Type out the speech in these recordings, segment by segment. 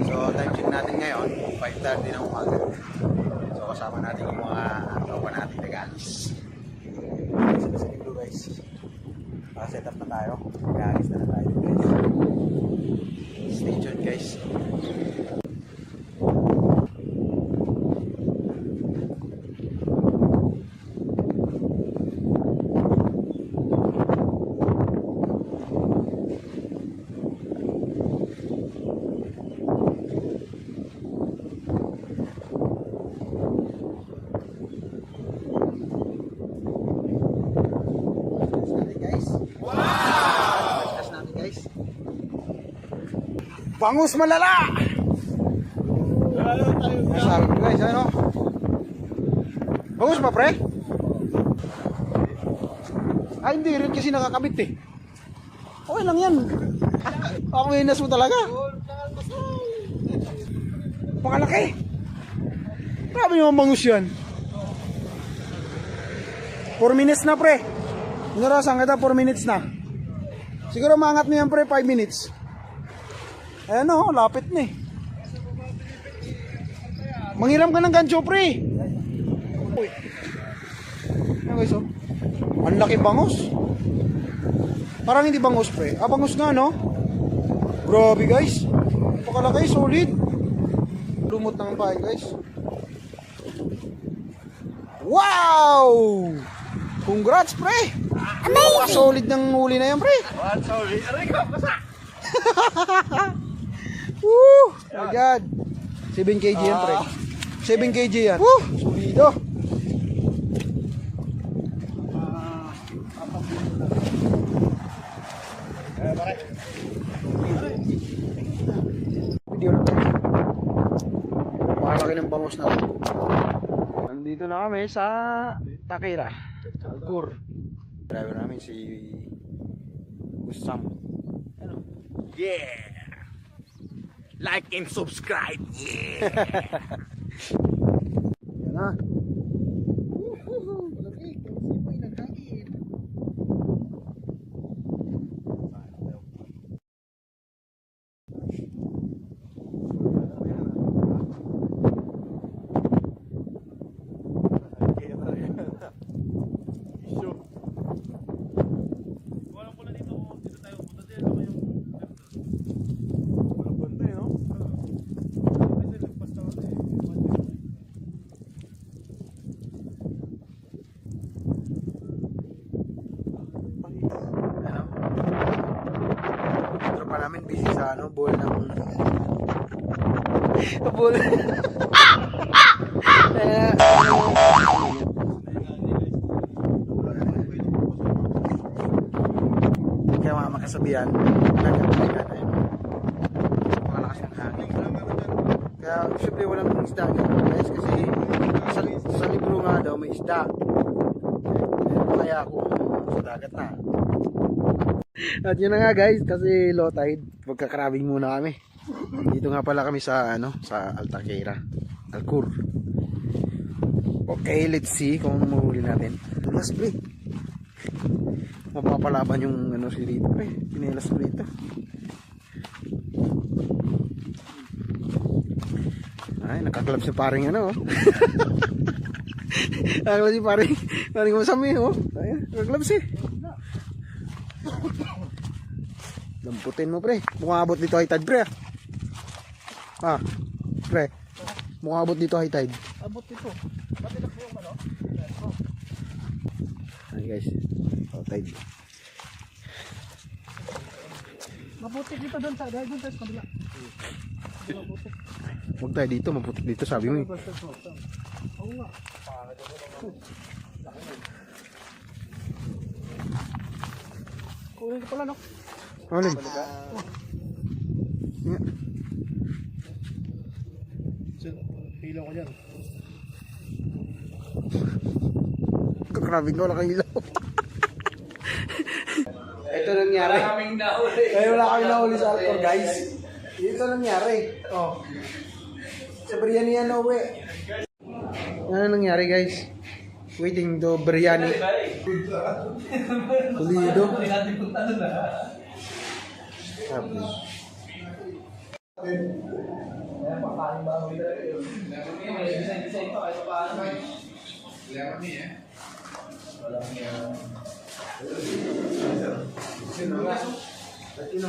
So time check natin ngayon, 5:30 ng umaga. So kasama natin yung mga tropa natin nag-aalis. Sige guys. Set up na tayo. Mag-aalis na tayo guys. Stay tuned guys. Bangus malala! Sabi ko guys, ano? Bangus pa pre? Ay hindi rin kasi nakakabit eh. Okay lang yan. Ako inas mo talaga. Pakalaki. Grabe yung bangus yan. 4 minutes na pre. Inarasan kita 4 minutes na. Siguro maangat mo yan pre 5 minutes. Ayan o, lapit na eh. Manghiram ka ng gancho, pre. Ayan guys, oh. Ang laki bangus. Parang hindi bangus, pre. Ah, bangus nga, no? Grabe, guys. Pakalaki, solid. Lumot na ang bahay, guys. Wow! Congrats, pre. Amazing! Solid ng huli na yan, pre. Solid. Aray ka, basa. Woo! My God. 7 kg yan, pre. 7 kg yan. Woo! Solido. Video na tayo. Makalaki ng bangus na. Nandito na kami sa Takira, Alcur. Driver namin si Usam. Ano? Yeah! Like and subscribe! Yeah! Yan na. Malaki. Kasi po inagkain. Namin busy sa ano, ball ng ball. Kaya mga makasabihan nagkakalikan na yun, malakas ng hangin. Kaya syempre walang isda dyan guys, kasi sa libro nga daw may isda. Kaya ako sa dagat na. At yun na nga guys, kasi low tide, magkakrabing muna kami. Dito nga pala kami sa ano, sa Altaquera, Alcur. Okay, let's see kung mahuli natin. Tulas pre. Mapapalaban yung ano si Rito pre. Pinilas ko dito. Ay, nakaklab si paring ano oh. Nakaklab si paring masami oh. Ay, nakaklab si. Lamputin mo pre. Mukhang abot dito high tide pre. Ah, pre. Mukhang abot dito high tide. Abot dito. Ba't ito yung ano? Ay guys. Low tide. Mabuti dito doon sa kabila. Huwag tayo dito, maputik dito sabi mo eh. Oo nga. Kunin ko pala no. Alin? Ilaw ko dyan. Kakrabing ko, wala kang ilaw. Ito nangyari. Kaya wala kami nahuli sa Alcor guys. Ito nangyari. Oh. Sa biryani yan uwi. Ano nangyari guys? Waiting to biryani. Pulido. Sabi. Sino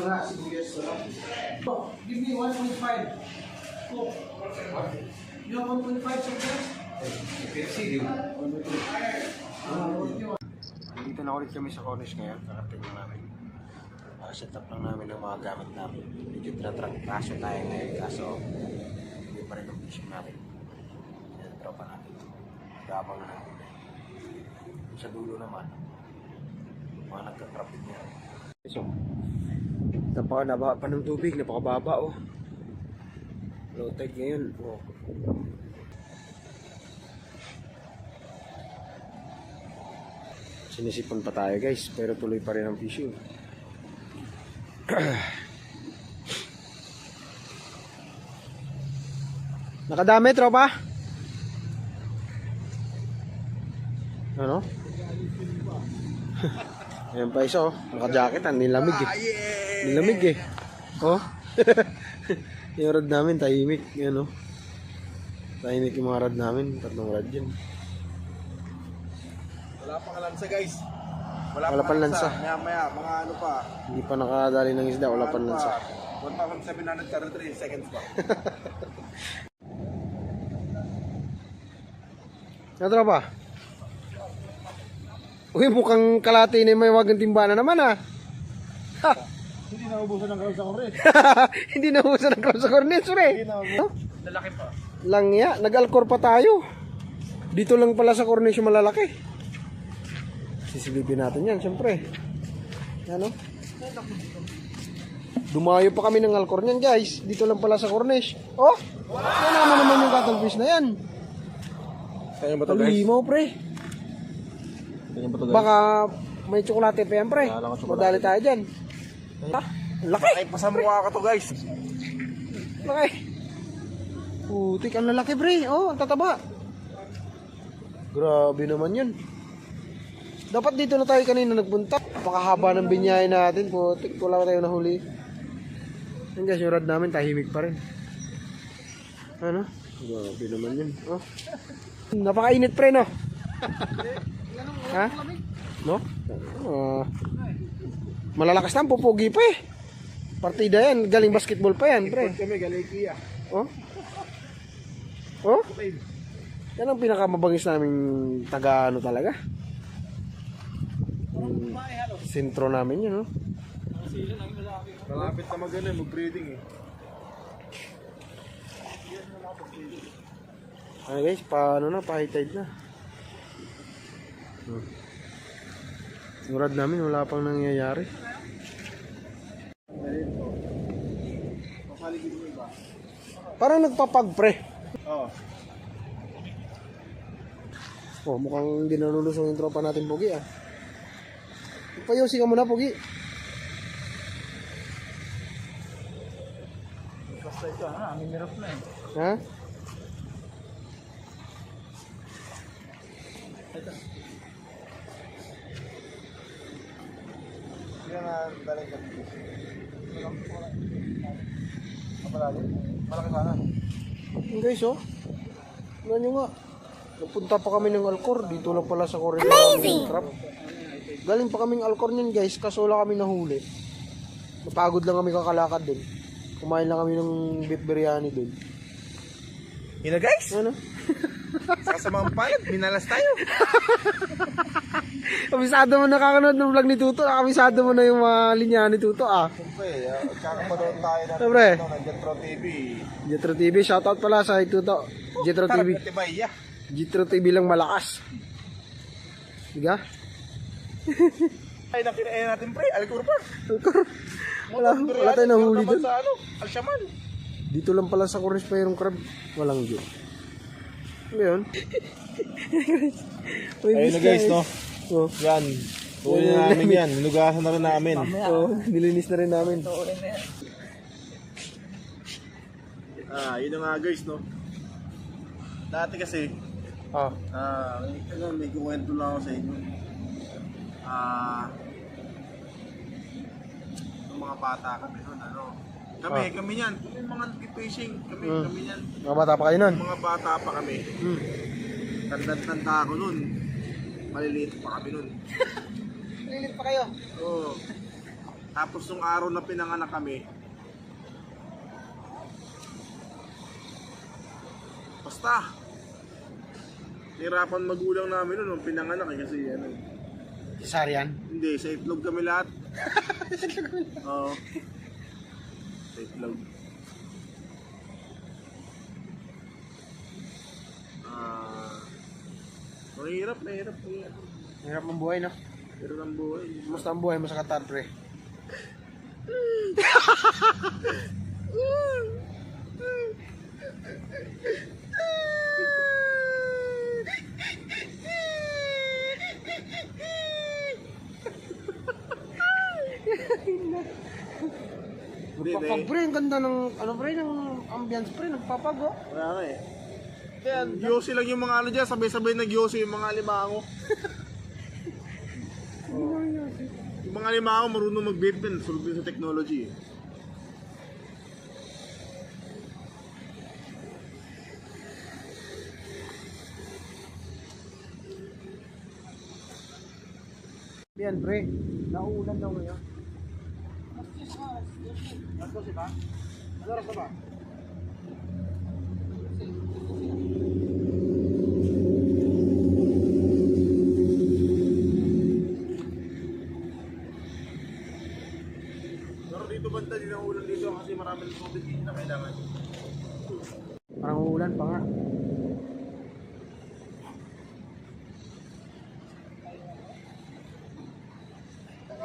nga, sibuyas na lang. Give me 1.5. Oh. You have 1.5 sometimes? Dito na ulit kami sa Cornish ngayon. Kakating na namin. Set up lang namin ang mga gamit namin. Medyo traso tayo ngayon. Kaso hindi pa rin ang fishing natin. Yan, tropa natin. Gabang na natin. Sa dulo naman, mga nagka-traffic niya. So, napaka pa ng tubig. Napakababa oh. Low tide ngayon. Oh. Sinisipon pa tayo guys, pero tuloy pa rin ang fishing. Nakadami tropa? Ano? Ayan pa isa oh, naka-jacket, nilamig eh. Nilamig eh. Oh. Yung rod namin, tahimik. Yan oh. Tahimik yung mga rod namin, tatlong rod yun. Wala pang lansa guys. Wala pang lansa. Maya, mga ano pa. Hindi pa nakadali ng isda, wala pang lansa. 1,733 seconds pa. Ano tropa? Uy, mukhang kalati na may wagang timbana naman ah. Ha! Hindi na ubusan ng crowd sa Cornet. Hindi na usan ng crowd sa Cornet, sure. Lalaki pa. Lang ya, nag-alcor pa tayo. Dito lang pala sa Cornish yung malalaki. Sisilipin natin yan, syempre. Ano? Dumayo pa kami ng alcor niyan, guys. Dito lang pala sa Cornish. Oh! Yan naman yung cuttlefish na yan. Kaya ba ito guys? Halimaw, pre. Kaya ba ito guys? Baka may tsokolate pa yan, pre. Madali tayo dyan. Ha? Laki! Ay, pasamukha ka to guys. Laki! Putik, ang lalaki, pre. Oh, ang tataba. Grabe naman yun. Dapat dito na tayo kanina nagpunta. Napakahaba ng binyahe natin. Putik, wala tayo nahuli. Yan guys, yung rod namin tahimik pa rin. Ano? Grabe naman yun. Oh. Napakainit pre, no? Ha? No? Malalakas na, pupugi pa eh. Partida yan, galing basketball pa yan, pre. Kami galing Kia. Oh? Oh? Yan ang pinakamabangis naming taga ano talaga. Sentro namin yun, no? Malapit na mag-breeding eh. Ano guys, paano na, pa-high tide na. Yung rod namin, wala pang nangyayari. Parang nagpapag, pre. Oo. Oh, mukhang hindi nalulusong yung tropa natin, Pogi, ah. Payusin ka muna, Pogi. Basta ito, aming mirap na eh. Ha? Yan na daling ka. Kapalagi. Malaki sana. Yung guys, oh. Ano nyo nga. Napunta pa kami ng Alcor. Dito lang pala sa Korea. Amazing! Galing pa kaming Alcor niyan, guys. Kaso wala kami nahuli. Napagod lang kami kakalakad dun. Kumain lang kami ng beef biryani dun. Yun na guys. Ano? Sa kasamang palad, minalas tayo. Kabisado mo nakakanood ng vlog ni Tuto. Kabisado mo na yung mga linya ni Tuto, ah. Siyempre, kakapanood tayo ng Siyempre. Jetro TV. Jetro TV. Shoutout pala sa Tuto. Jetro TV. Tibay, yeah. Jetro TV lang malakas. Diga? Ay, nakinain natin pre, Alcor pa. Alcor. Wala tayong nahuli dun. Sa ano, Alshaman. Dito lang pala sa Cornish pa yung crab. Walang dyan. Ano yun? Ayun na guys, no? Oh. Yan. Tuloy na namin yan. Ninugasan na rin namin. Oh, nilinis na rin namin. Yun na nga guys, no? Dati kasi, Ah. may kuwento lang ako sa inyo. Nung mga bata kami nun, Kami yan. Kami mga fishing. Kami yan. Mga bata pa kayo nun? Mga bata pa kami. Tanda ako nun. Maliliit pa kami nun. Lilit pa kayo? Oo. Tapos nung araw na pinanganak kami, basta hirapan magulang namin nun nung pinanganak kasi ano. Cesarean? Hindi, sa itlog kami lahat. Oo. Sa itlog. Mahirap. Hirap ng buhay, no? Pero ang buhay. Kumusta ang buhay mo sa Qatar, pre? Nagpapag, pre, ang ganda ng, ano, pre, ng ambience, pre, nagpapag, oh. Wala nga eh. Kaya, Yossi lang yung mga ano dyan, sabay-sabay nag-Yossi yung mga alimango. Yung mga alimango marunong mag-vape din, sulog din sa technology eh. Yan, pre, nauulan daw ngayon. Alas 12 ba? Ano oras na ba? Pero dito banda, di na ulan dito kasi marami ng tubig dito na kailangan. Parang uulan pa nga.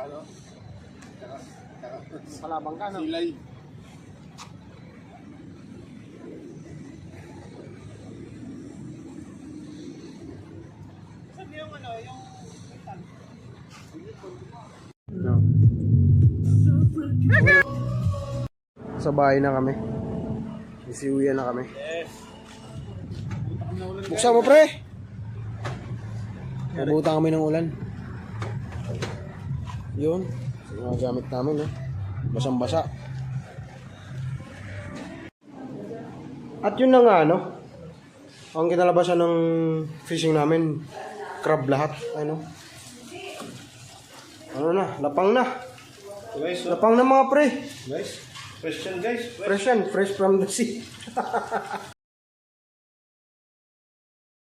Ano? Palabang ka, no? Silay. No. Sa bahay na kami. Isiuyan na kami. Yes. Buksan mo, pre! Nabutan kami ng ulan. Yun. Mga gamit namin, no? Basang-basa. At yun na nga, no? Ang kinalabasan ng fishing namin, crab lahat. Ano? Ano na? Lapang na. Guys, Lapang na mga pre. guys. Question guys. Fresh yan. Fresh from the sea.